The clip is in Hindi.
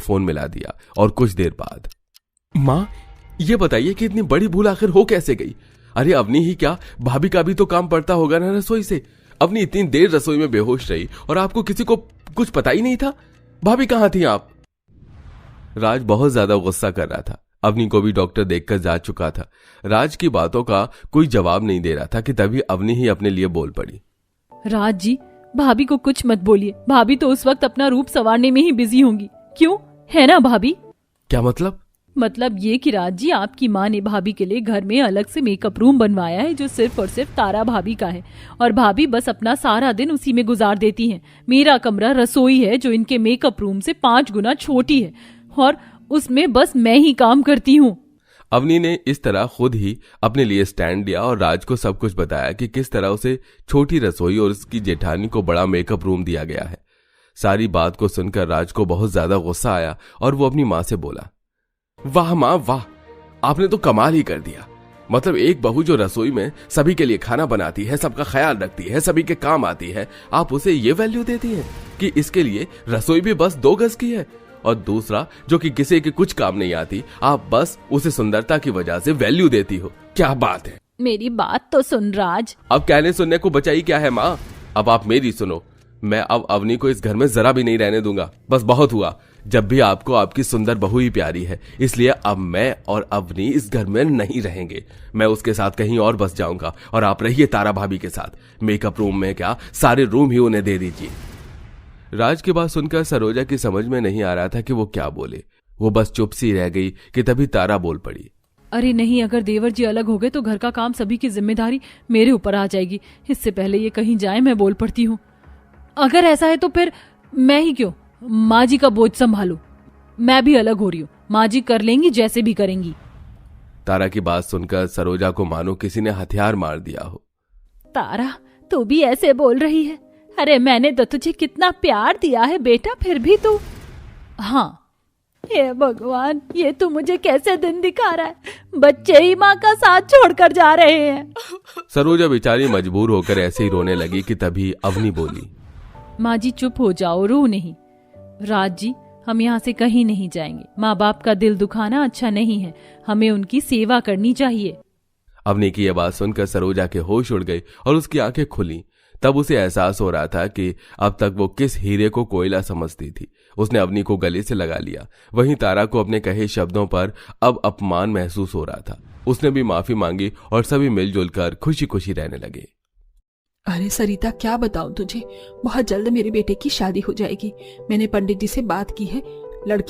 फोन मिला दिया और कुछ देर बाद, माँ ये बताइए कि इतनी बड़ी भूल आखिर हो कैसे गई? अरे अवनी ही क्या, भाभी का भी तो काम पड़ता होगा ना रसोई से। अवनी इतनी देर रसोई में बेहोश रही और आपको किसी को कुछ पता ही नहीं था? भाभी कहाँ थी आप? राज बहुत ज्यादा गुस्सा कर रहा था। अवनी को भी डॉक्टर देखकर जा चुका था। राज की बातों का कोई जवाब नहीं दे रहा था कि तभी अवनी ही अपने लिए बोल पड़ी। राज जी, भाभी को कुछ मत बोलिए। भाभी तो उस वक्त अपना रूप संवारने में ही बिजी होंगी। क्यों, है ना भाभी? क्या मतलब? मतलब ये कि राज जी, आपकी माँ ने भाभी के लिए घर में अलग से मेकअप रूम बनवाया है जो सिर्फ और सिर्फ तारा भाभी का है, और भाभी बस अपना सारा दिन उसी में गुजार देती हैं। मेरा कमरा रसोई है जो इनके मेकअप रूम से 5 गुना छोटी है, और उसमें बस मैं ही काम करती हूँ। अवनी ने इस तरह खुद ही अपने लिए स्टैंड लिया और राज को सब कुछ बताया कि किस तरह उसे छोटी रसोई और उसकी जेठानी को बड़ा मेकअप रूम दिया गया है। सारी बात को सुनकर राज को बहुत ज्यादा गुस्सा आया और वो अपनी माँ से बोला, वाह माँ वाह, आपने तो कमाल ही कर दिया। मतलब एक बहू जो रसोई में सभी के लिए खाना बनाती है, सबका ख्याल रखती है, सभी के काम आती है, आप उसे ये वैल्यू देती हैं कि इसके लिए रसोई भी बस 2 गज की है, और दूसरा जो कि किसी के कुछ काम नहीं आती, आप बस उसे सुंदरता की वजह से वैल्यू देती हो। क्या बात है? मेरी बात तो सुन राज। अब कहने सुनने को बचा ही क्या है माँ? अब आप मेरी सुनो। मैं अब अवनी को इस घर में जरा भी नहीं रहने दूंगा। बस बहुत हुआ। जब भी आपको आपकी सुंदर बहू ही प्यारी है, इसलिए अब मैं और अवनी इस घर में नहीं रहेंगे। मैं उसके साथ कहीं और बस जाऊंगा और आप रहिए तारा भाभी के साथ। मेकअप रूम में क्या, सारे रूम ही उन्हें दे दीजिए। राज की बात सुनकर सरोजा की समझ में नहीं आ रहा था कि वो क्या बोले। वो बस चुप सी रह गई कि तभी तारा बोल पड़ी, अरे नहीं, अगर देवर जी अलग हो गए तो घर का काम सभी की जिम्मेदारी मेरे ऊपर आ जाएगी। इससे पहले ये कहीं जाए मैं बोल पड़ती हूँ। अगर ऐसा है तो फिर मैं ही क्यों माँ जी का बोझ संभालूं? मैं भी अलग हो रही हूँ, माँ जी कर लेंगी जैसे भी करेंगी। तारा की बात सुनकर सरोजा को मानो किसी ने हथियार मार दिया हो। तारा, तू भी ऐसे बोल रही है? अरे मैंने तो तुझे कितना प्यार दिया है बेटा, फिर भी तू। हाँ, हे भगवान, ये तू मुझे कैसे दिन दिखा रहा है? बच्चे ही माँ का साथ छोड़कर जा रहे हैं। सरोजा बेचारी मजबूर होकर ऐसे ही रोने लगी कि तभी अवनी बोली, माँ जी चुप हो जाओ, रो नहीं। राज जी, हम यहाँ से कहीं नहीं जाएंगे। माँ बाप का दिल दुखाना अच्छा नहीं है, हमें उनकी सेवा करनी चाहिए। अवनी की यह बात सुनकर सरोजा के होश उड़ गए और उसकी आंखें खुली। तब उसे एहसास हो रहा था कि अब तक वो किस हीरे को कोयला समझती थी। उसने अवनी को गले से लगा लिया। वहीं तारा को अपने कहे शब्दों पर अब अपमान महसूस हो रहा था। उसने भी माफी मांगी और सभी मिलजुल कर खुशी खुशी रहने लगे। अरे सरिता, क्या बताऊं तुझे, बहुत जल्द मेरे बेटे की शादी हो जाएगी। मैंने पंडित जी से बात की है, लड़की